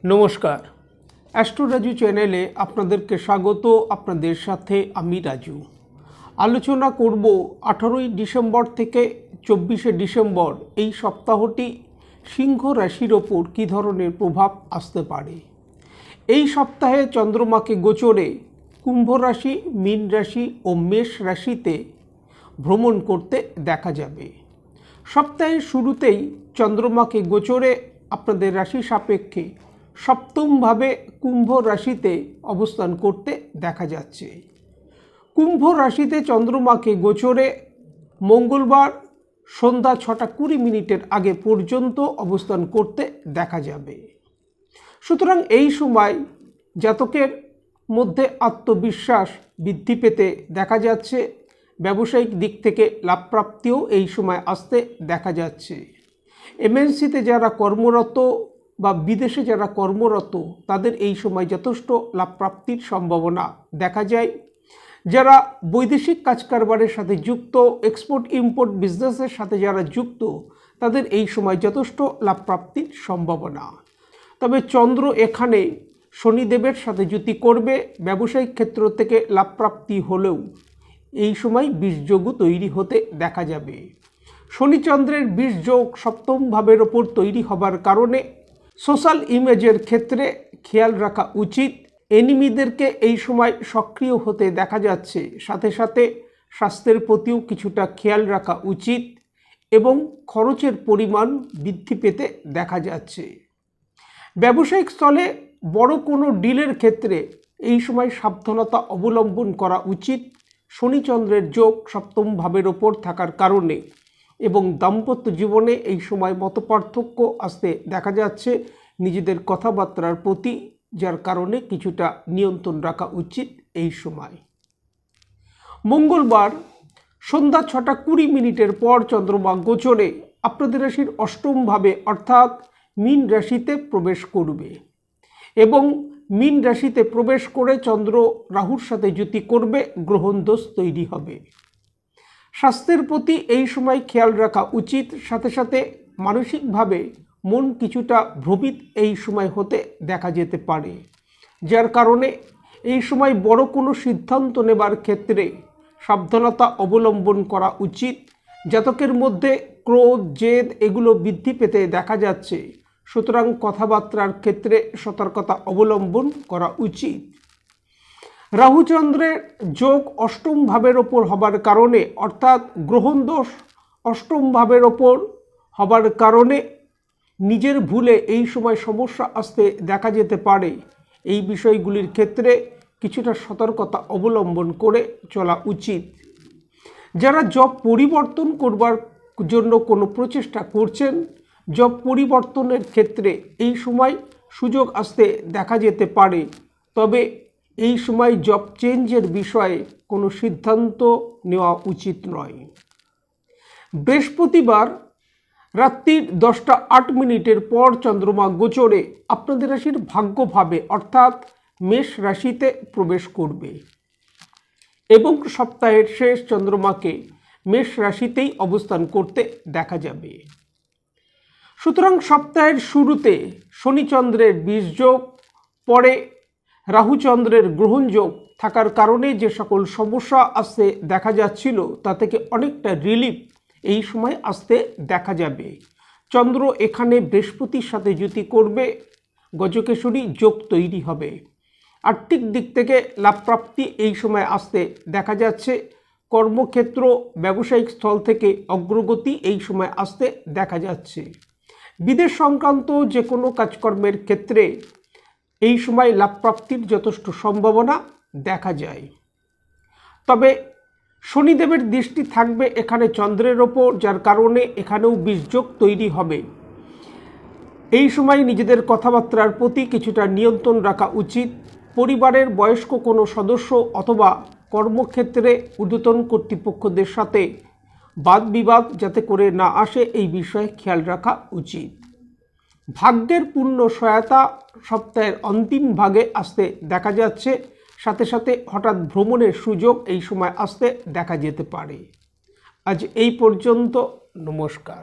নমস্কার, অ্যাস্ট্রো রাজু চ্যানেলে আপনাদেরকে স্বাগত। আপনাদের সাথে আমি রাজু। আলোচনা করব 18ই ডিসেম্বর থেকে 24শে ডিসেম্বর এই সপ্তাহটি সিংহ রাশির ওপর কী ধরনের প্রভাব আসতে পারে। এই সপ্তাহে চন্দ্রমাকে গোচরে কুম্ভ রাশি, মীন রাশি ও মেষ রাশিতে ভ্রমণ করতে দেখা যাবে। সপ্তাহের শুরুতেই চন্দ্রমাকে গোচরে আপনাদের রাশি সাপেক্ষে সপ্তমভাবে কুম্ভ রাশিতে অবস্থান করতে দেখা যাচ্ছে। কুম্ভ রাশিতে চন্দ্রমাকে গোচরে মঙ্গলবার সন্ধ্যা 6:20 আগে পর্যন্ত অবস্থান করতে দেখা যাবে। সুতরাং এই সময় জাতকের মধ্যে আত্মবিশ্বাস বৃদ্ধি পেতে দেখা যাচ্ছে। ব্যবসায়িক দিক থেকে লাভপ্রাপ্তিও এই সময় আসতে দেখা যাচ্ছে। এমএনসিতে যারা কর্মরত বা বিদেশে যারা কর্মরত তাদের এই সময় যথেষ্ট লাভপ্রাপ্তির সম্ভাবনা দেখা যায়। যারা বৈদেশিক কাজকারবারের সাথে যুক্ত, এক্সপোর্ট ইম্পোর্ট বিজনেসের সাথে যারা যুক্ত তাদের এই সময় যথেষ্ট লাভপ্রাপ্তির সম্ভাবনা। তবে চন্দ্র এখানে শনিদেবের সাথে যুতি করবে। ব্যবসায়িক ক্ষেত্র থেকে লাভপ্রাপ্তি হলেও এই সময় বিষযোগও তৈরি হতে দেখা যাবে। শনিচন্দ্রের বিষযোগ সপ্তম ভাবের ওপর তৈরি হবার কারণে সোশ্যাল ইমেজের ক্ষেত্রে খেয়াল রাখা উচিত। এনিমিদেরকে এই সময় সক্রিয় হতে দেখা যাচ্ছে। সাথে সাথে স্বাস্থ্যের প্রতিও কিছুটা খেয়াল রাখা উচিত এবং খরচের পরিমাণ বৃদ্ধি পেতে দেখা যাচ্ছে। ব্যবসায়িক স্থলে বড় কোনো ডিলের ক্ষেত্রে এই সময় সাবধানতা অবলম্বন করা উচিত। শনিচন্দ্রের যোগ সপ্তম ভাবের ওপর থাকার কারণে এবং দাম্পত্য জীবনে এই সময় মতপার্থক্য আসতে দেখা যাচ্ছে নিজেদের কথাবার্তার প্রতি, যার কারণে কিছুটা নিয়ন্ত্রণ রাখা উচিত এই সময়। মঙ্গলবার সন্ধ্যা 6:20 পর চন্দ্রমা গোচরে আপনাদের রাশির অষ্টম ভাবে অর্থাৎ মীন রাশিতে প্রবেশ করবে এবং মীন রাশিতে প্রবেশ করে চন্দ্র রাহুর সাথে যুতি করবে, গ্রহণ দোষ তৈরি হবে। স্বাস্থ্যের প্রতি এই সময় খেয়াল রাখা উচিত। সাথে সাথে মানসিকভাবে মন কিছুটা ভ্রমিত এই সময় হতে দেখা যেতে পারে, যার কারণে এই সময় বড় কোনো সিদ্ধান্ত নেবার ক্ষেত্রে সাবধানতা অবলম্বন করা উচিত। জাতকের মধ্যে ক্রোধ, জেদ এগুলো বৃদ্ধি পেতে দেখা যাচ্ছে। সুতরাং কথাবার্তার ক্ষেত্রে সতর্কতা অবলম্বন করা উচিত। রাহুচন্দ্রের যোগ অষ্টম ভাবের ওপর হবার কারণে অর্থাৎ গ্রহণ দোষ অষ্টম ভাবের ওপর হবার কারণে নিজের ভুলে এই সময় সমস্যা আসতে দেখা যেতে পারে। এই বিষয়গুলির ক্ষেত্রে কিছুটা সতর্কতা অবলম্বন করে চলা উচিত। যারা জব পরিবর্তন করবার জন্য কোনো প্রচেষ্টা করছেন, জব পরিবর্তনের ক্ষেত্রে এই সময় সুযোগ আসতে দেখা যেতে পারে। তবে এই সময় জব চেঞ্জের বিষয়ে কোনো সিদ্ধান্ত নেওয়া উচিত নয়। বৃহস্পতিবার রাত্রি 10:08 পর চন্দ্রমা গোচরে আপনাদের রাশির ভাগ্যভাবে অর্থাৎ মেষ রাশিতে প্রবেশ করবে এবং সপ্তাহের শেষ চন্দ্রমাকে মেষ রাশিতেই অবস্থান করতে দেখা যাবে। সুতরাং সপ্তাহের শুরুতে শনিচন্দ্রের বিষযোগ, পরে রাহুচন্দ্রের গ্রহণযোগ থাকার কারণে যে সকল সমস্যা আসতে দেখা যাচ্ছিল তা থেকে অনেকটা রিলিফ এই সময় আসতে দেখা যাবে। চন্দ্র এখানে বৃহস্পতির সাথে যুতি করবে, গজকেশরী যোগ তৈরি হবে। আর্থিক দিক থেকে লাভপ্রাপ্তি এই সময় আসতে দেখা যাচ্ছে। কর্মক্ষেত্র, ব্যবসায়িক স্থল থেকে অগ্রগতি এই সময় আসতে দেখা যাচ্ছে। বিদেশ সংক্রান্ত যে কোনো কাজকর্মের ক্ষেত্রে এই সময় লাভপ্রাপ্তির যথেষ্ট সম্ভাবনা দেখা যায়। তবে শনিদেবের দৃষ্টি থাকবে এখানে চন্দ্রের ওপর, যার কারণে এখানেও বিষযোগ তৈরি হবে। এই সময় নিজেদের কথাবার্তার প্রতি কিছুটা নিয়ন্ত্রণ রাখা উচিত। পরিবারের বয়স্ক কোনো সদস্য অথবা কর্মক্ষেত্রে ঊর্ধ্বতন কর্তৃপক্ষদের সাথে বাদ বিবাদ যাতে করে না আসে এই বিষয়ে খেয়াল রাখা উচিত। ভাগ্যের পূর্ণ সহায়তা সপ্তাহের অন্তিম ভাগে আসতে দেখা যাচ্ছে। সাথে সাথে হঠাৎ ভ্রমণের সুযোগ এই সময় আসতে দেখা যেতে পারে। আজ এই পর্যন্ত। নমস্কার।